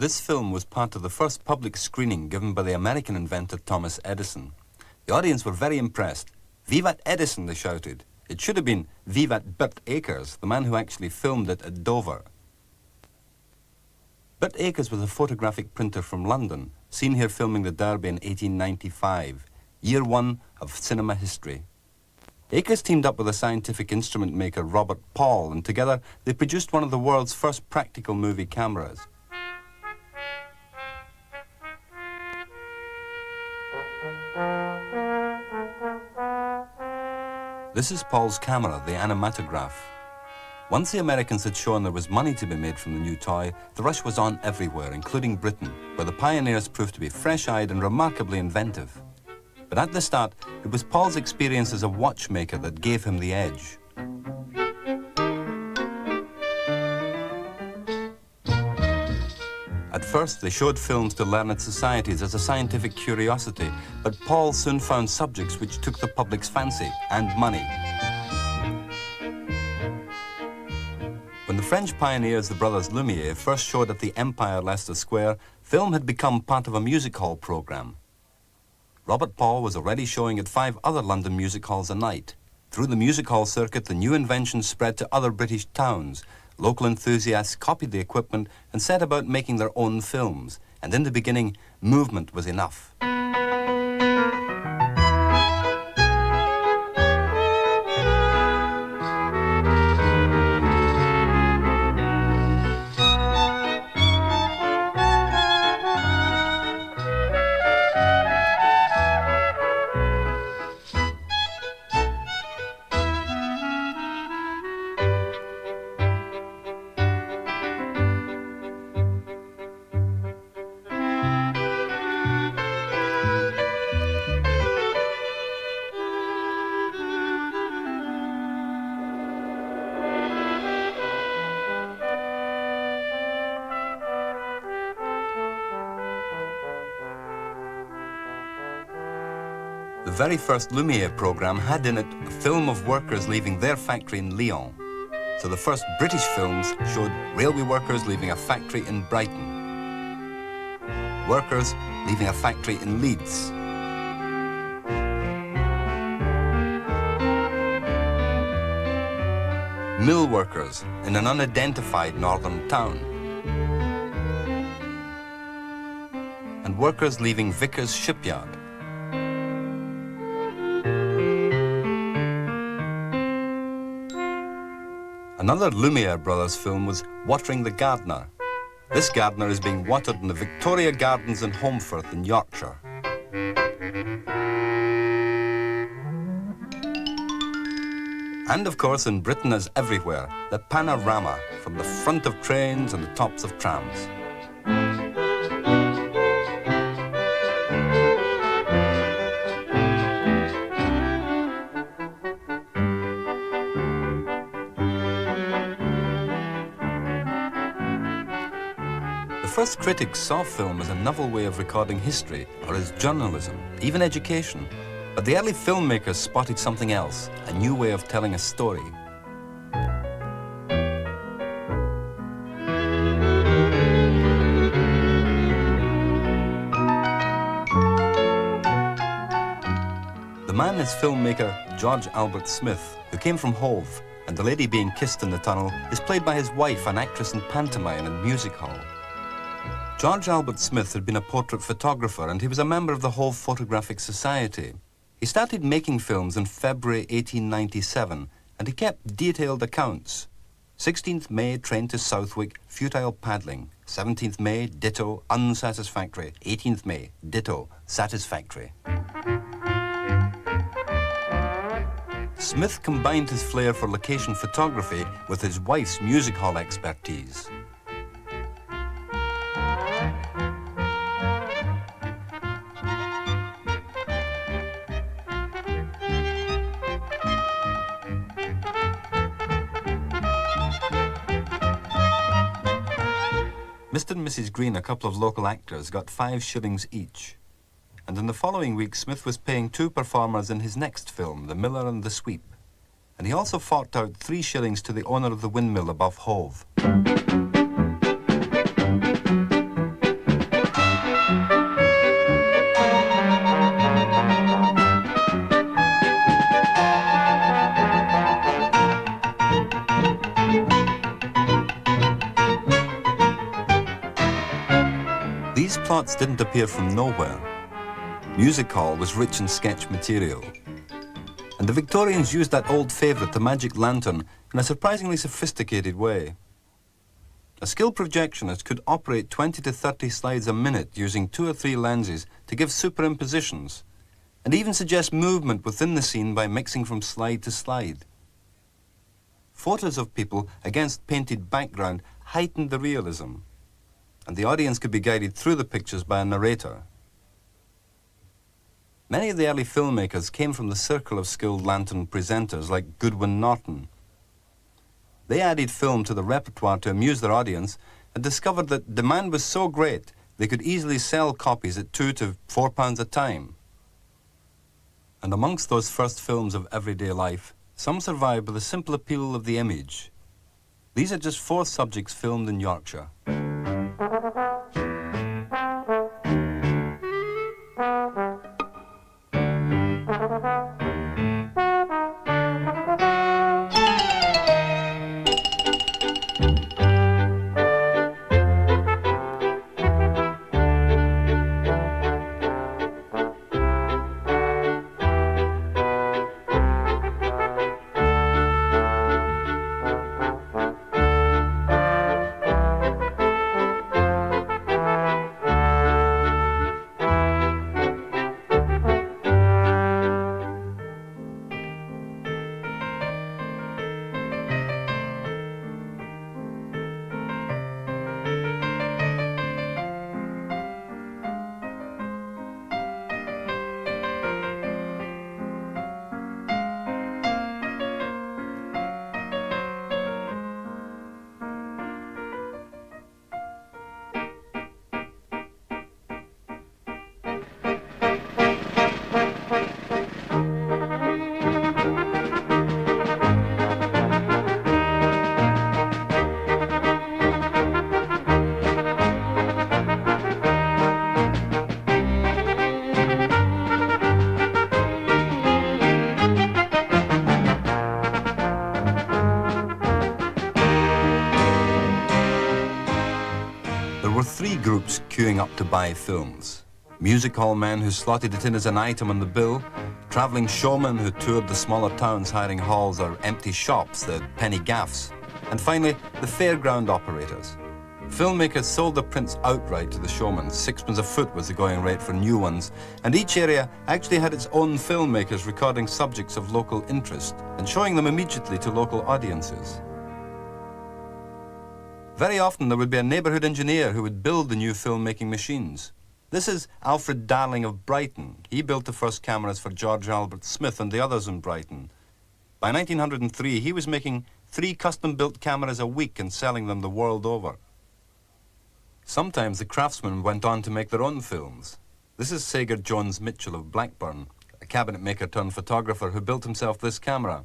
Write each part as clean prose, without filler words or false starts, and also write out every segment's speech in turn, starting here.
This film was part of the first public screening given by the American inventor Thomas Edison. The audience were very impressed. "Vivat Edison," they shouted. It should have been "Vivat Birt Akers," the man who actually filmed it at Dover. Birt Akers was a photographic printer from London, seen here filming the Derby in 1895, year one of cinema history. Akers teamed up with a scientific instrument maker, Robert Paul, and together they produced one of the world's first practical movie cameras. This is Paul's camera, the animatograph. Once the Americans had shown there was money to be made from the new toy, the rush was on everywhere, including Britain, where the pioneers proved to be fresh-eyed and remarkably inventive. But at the start, it was Paul's experience as a watchmaker that gave him the edge. At first, they showed films to learned societies as a scientific curiosity, but Paul soon found subjects which took the public's fancy and money. When the French pioneers, the brothers Lumiere, first showed at the Empire Leicester Square, film had become part of a music hall program. Robert Paul was already showing at 5 other London music halls a night. Through the music hall circuit, the new invention spread to other British towns. Local enthusiasts copied the equipment and set about making their own films. And in the beginning, movement was enough. The very first Lumiere program had in it a film of workers leaving their factory in Lyon. So the first British films showed railway workers leaving a factory in Brighton, workers leaving a factory in Leeds, mill workers in an unidentified northern town, and workers leaving Vickers shipyard. Another Lumiere Brothers film was Watering the Gardener. This gardener is being watered in the Victoria Gardens in Holmfirth in Yorkshire. And of course, in Britain as everywhere, the panorama from the front of trains and the tops of trams. The first critics saw film as a novel way of recording history, or as journalism, even education. But the early filmmakers spotted something else, a new way of telling a story. The man is filmmaker George Albert Smith, who came from Hove, and the lady being kissed in the tunnel is played by his wife, an actress in pantomime and music hall. George Albert Smith had been a portrait photographer, and he was a member of the Hove Photographic Society. He started making films in February 1897, and he kept detailed accounts. 16th May, train to Southwick, futile paddling. 17th May, ditto, unsatisfactory. 18th May, ditto, satisfactory. Smith combined his flair for location photography with his wife's music hall expertise. Mr. and Mrs. Green, a couple of local actors, got 5 shillings each. And in the following week, Smith was paying 2 performers in his next film, The Miller and the Sweep. And he also forked out 3 shillings to the owner of the windmill above Hove. These plots didn't appear from nowhere. Music hall was rich in sketch material. And the Victorians used that old favourite, the magic lantern, in a surprisingly sophisticated way. A skilled projectionist could operate 20 to 30 slides a minute using 2 or 3 lenses to give superimpositions, and even suggest movement within the scene by mixing from slide to slide. Photos of people against painted background heightened the realism, and the audience could be guided through the pictures by a narrator. Many of the early filmmakers came from the circle of skilled lantern presenters like Goodwin Norton. They added film to the repertoire to amuse their audience and discovered that demand was so great they could easily sell copies at £2 to £4 a time. And amongst those first films of everyday life, some survive by the simple appeal of the image. These are just 4 subjects filmed in Yorkshire. There were 3 groups queuing up to buy films. Music hall men who slotted it in as an item on the bill, travelling showmen who toured the smaller towns hiring halls or empty shops, the penny gaffs, and finally the fairground operators. Filmmakers sold their prints outright to the showmen. 6pence a foot was the going rate for new ones, and each area actually had its own filmmakers recording subjects of local interest and showing them immediately to local audiences. Very often there would be a neighbourhood engineer who would build the new filmmaking machines. This is Alfred Darling of Brighton. He built the first cameras for George Albert Smith and the others in Brighton. By 1903, he was making 3 custom-built cameras a week and selling them the world over. Sometimes the craftsmen went on to make their own films. This is Sager Jones Mitchell of Blackburn, a cabinet maker turned photographer who built himself this camera.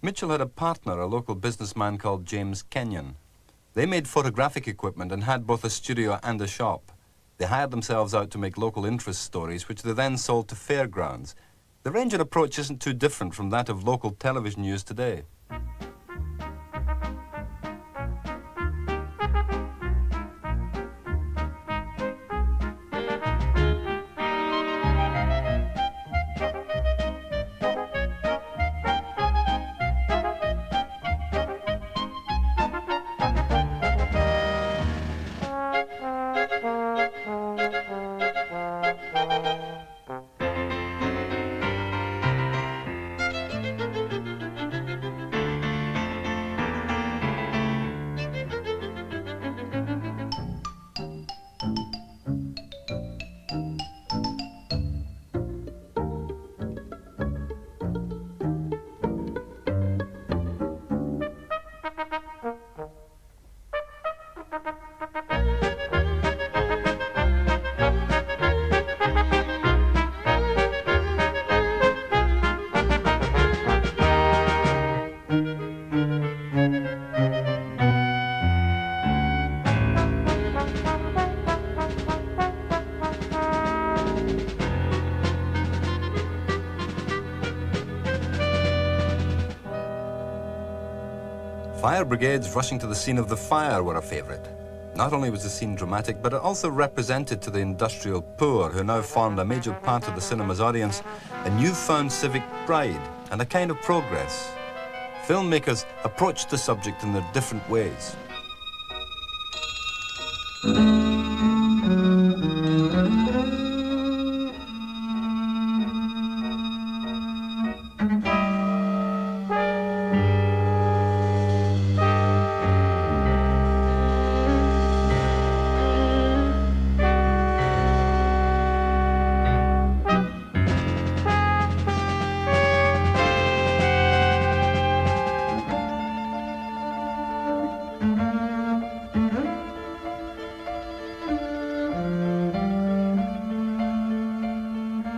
Mitchell had a partner, a local businessman called James Kenyon. They made photographic equipment and had both a studio and a shop. They hired themselves out to make local interest stories, which they then sold to fairgrounds. The range and approach isn't too different from that of local television news today. Fire brigades rushing to the scene of the fire were a favourite. Not only was the scene dramatic, but it also represented to the industrial poor, who now formed a major part of the cinema's audience, a newfound civic pride and a kind of progress. Filmmakers approached the subject in their different ways.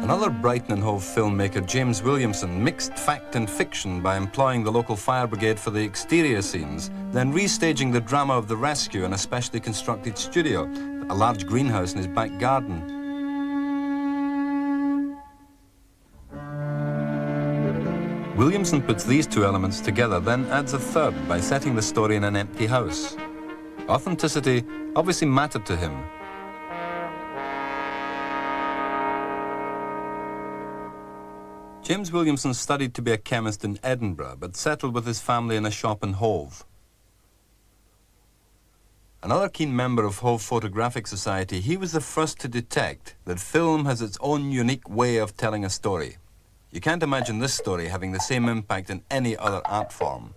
Another Brighton and Hove filmmaker, James Williamson, mixed fact and fiction by employing the local fire brigade for the exterior scenes, then restaging the drama of the rescue in a specially constructed studio, a large greenhouse in his back garden. Williamson puts these two elements together, then adds a third by setting the story in an empty house. Authenticity obviously mattered to him. James Williamson studied to be a chemist in Edinburgh, but settled with his family in a shop in Hove. Another keen member of Hove Photographic Society, he was the first to detect that film has its own unique way of telling a story. You can't imagine this story having the same impact in any other art form.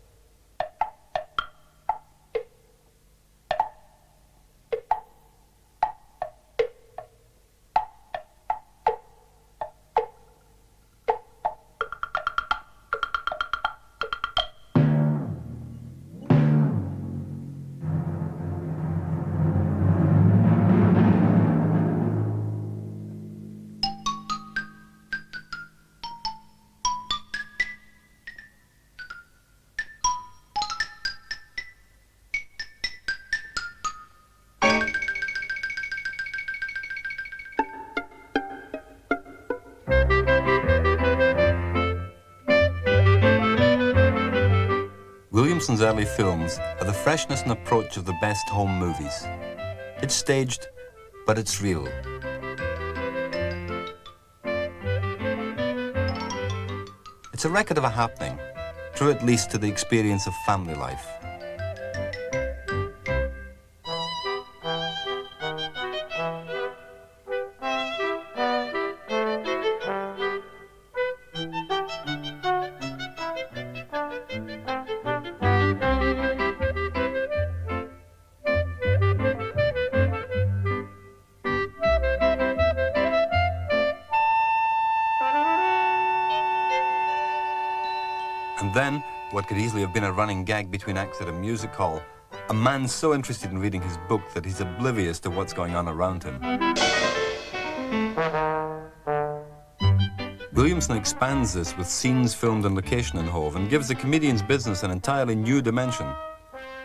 Williamson's early films are the freshness and approach of the best home movies. It's staged, but it's real. It's a record of a happening, true at least to the experience of family life. And then, what could easily have been a running gag between acts at a music hall, a man so interested in reading his book that he's oblivious to what's going on around him. Williamson expands this with scenes filmed on location in Hove and gives the comedian's business an entirely new dimension.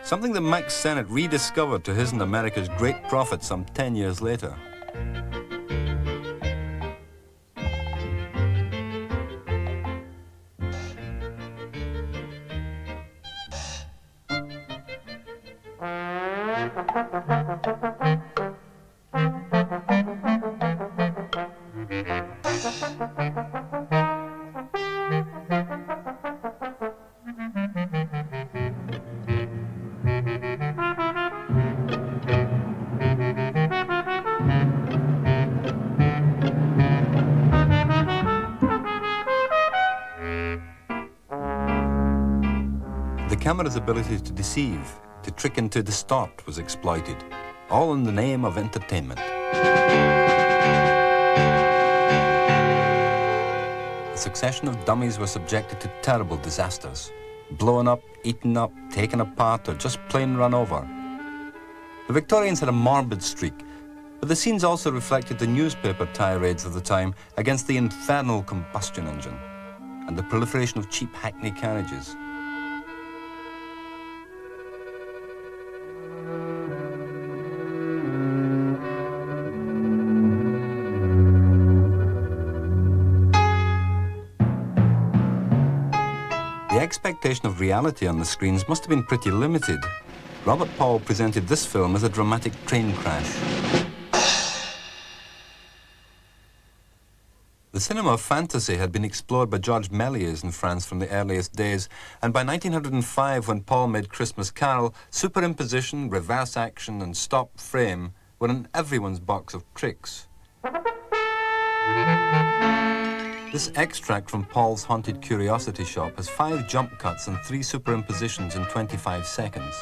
Something that Max Sennett rediscovered to his and America's great profit some 10 years later. The camera's ability to deceive, to trick and to distort was exploited, all in the name of entertainment. A succession of dummies were subjected to terrible disasters, blown up, eaten up, taken apart, or just plain run over. The Victorians had a morbid streak, but the scenes also reflected the newspaper tirades of the time against the infernal combustion engine and the proliferation of cheap hackney carriages. The expectation of reality on the screens must have been pretty limited. Robert Paul presented this film as a dramatic train crash. The cinema of fantasy had been explored by Georges Méliès in France from the earliest days, and by 1905, when Paul made Christmas Carol, superimposition, reverse action and stop frame were in everyone's box of tricks. This extract from Paul's Haunted Curiosity Shop has 5 jump cuts and 3 superimpositions in 25 seconds.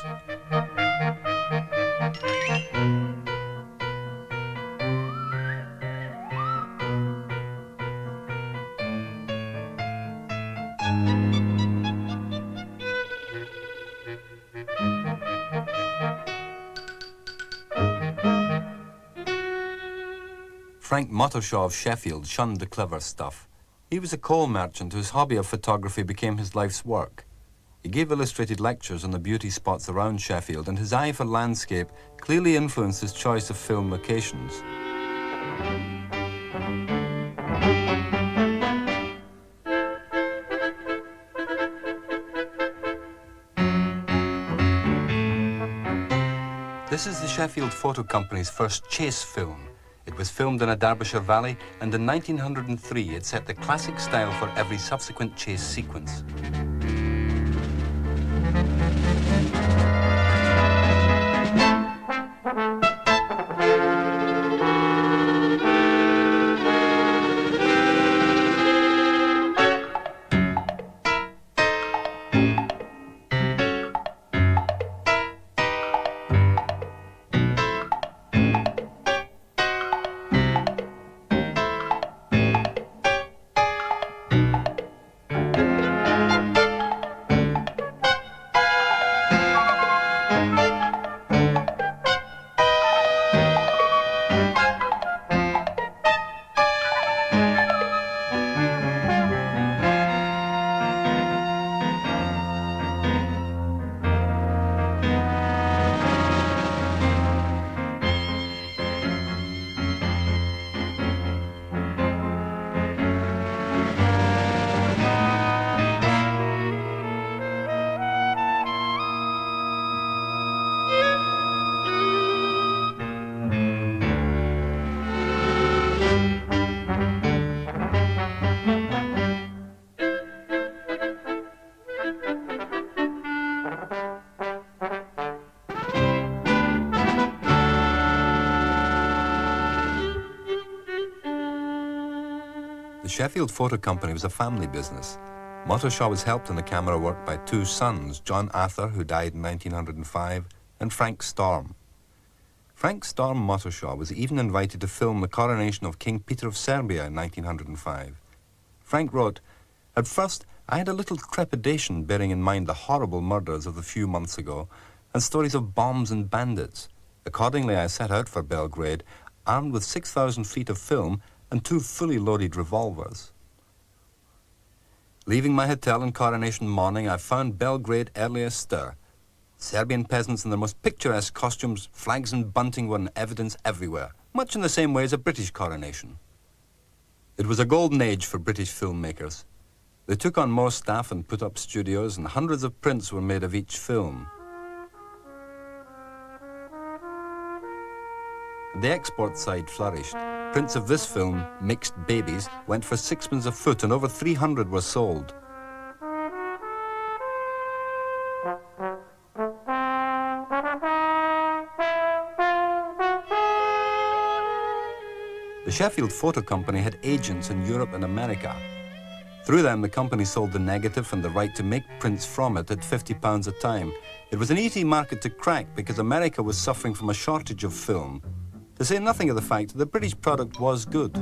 Frank Mottershaw of Sheffield shunned the clever stuff. He was a coal merchant whose hobby of photography became his life's work. He gave illustrated lectures on the beauty spots around Sheffield, and his eye for landscape clearly influenced his choice of film locations. This is the Sheffield Photo Company's first chase film. It was filmed in a Derbyshire valley, and in 1903 it set the classic style for every subsequent chase sequence. The Sheffield Photo Company was a family business. Mottershaw was helped in the camera work by 2 sons, John Arthur, who died in 1905, and Frank Storm. Frank Storm Mottershaw was even invited to film the coronation of King Peter of Serbia in 1905. Frank wrote, "At first, I had a little trepidation bearing in mind the horrible murders of a few months ago and stories of bombs and bandits. Accordingly, I set out for Belgrade, armed with 6,000 feet of film and 2 fully loaded revolvers. Leaving my hotel on coronation morning, I found Belgrade early astir. Serbian peasants in their most picturesque costumes, flags and bunting were in evidence everywhere, much in the same way as a British coronation." It was a golden age for British filmmakers. They took on more staff and put up studios, and hundreds of prints were made of each film. The export side flourished. Prints of this film, Mixed Babies, went for 6pence a foot, and over 300 were sold. The Sheffield Photo Company had agents in Europe and America. Through them, the company sold the negative and the right to make prints from it at £50 a time. It was an easy market to crack because America was suffering from a shortage of film, to say nothing of the fact that the British product was good.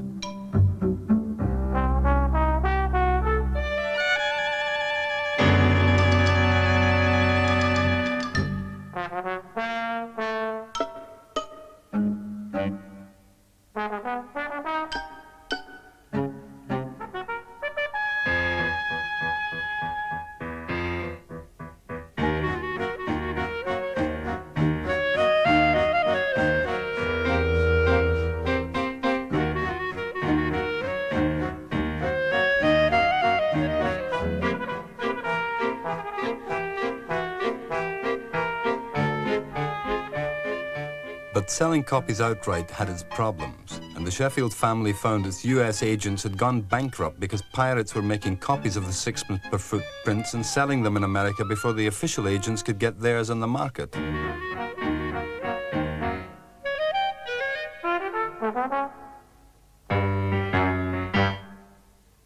But selling copies outright had its problems, and the Sheffield family found its US agents had gone bankrupt because pirates were making copies of the sixpence per foot prints and selling them in America before the official agents could get theirs on the market.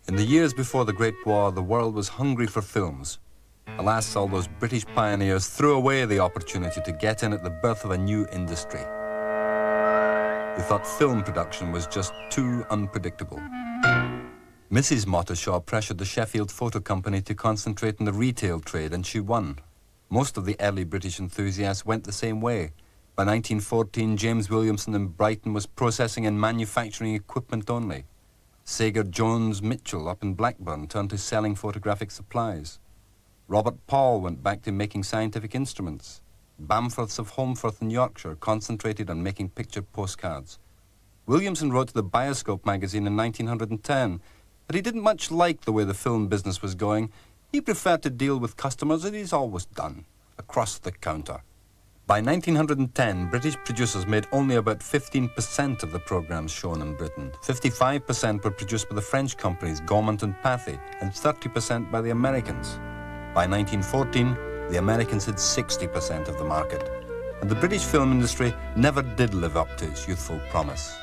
In the years before the Great War, the world was hungry for films. Alas, all those British pioneers threw away the opportunity to get in at the birth of a new industry. They thought film production was just too unpredictable. Mrs. Mottershaw pressured the Sheffield Photo Company to concentrate on the retail trade, and she won. Most of the early British enthusiasts went the same way. By 1914, James Williamson in Brighton was processing and manufacturing equipment only. Sager Jones Mitchell up in Blackburn turned to selling photographic supplies. Robert Paul went back to making scientific instruments. Bamforths of Holmfirth in Yorkshire concentrated on making picture postcards. Williamson wrote to the Bioscope magazine in 1910 that he didn't much like the way the film business was going. He preferred to deal with customers as he's always done, across the counter. By 1910, British producers made only about 15% of the programmes shown in Britain. 55% were produced by the French companies Gaumont and Pathé, and 30% by the Americans. By 1914, the Americans had 60% of the market, and the British film industry never did live up to its youthful promise.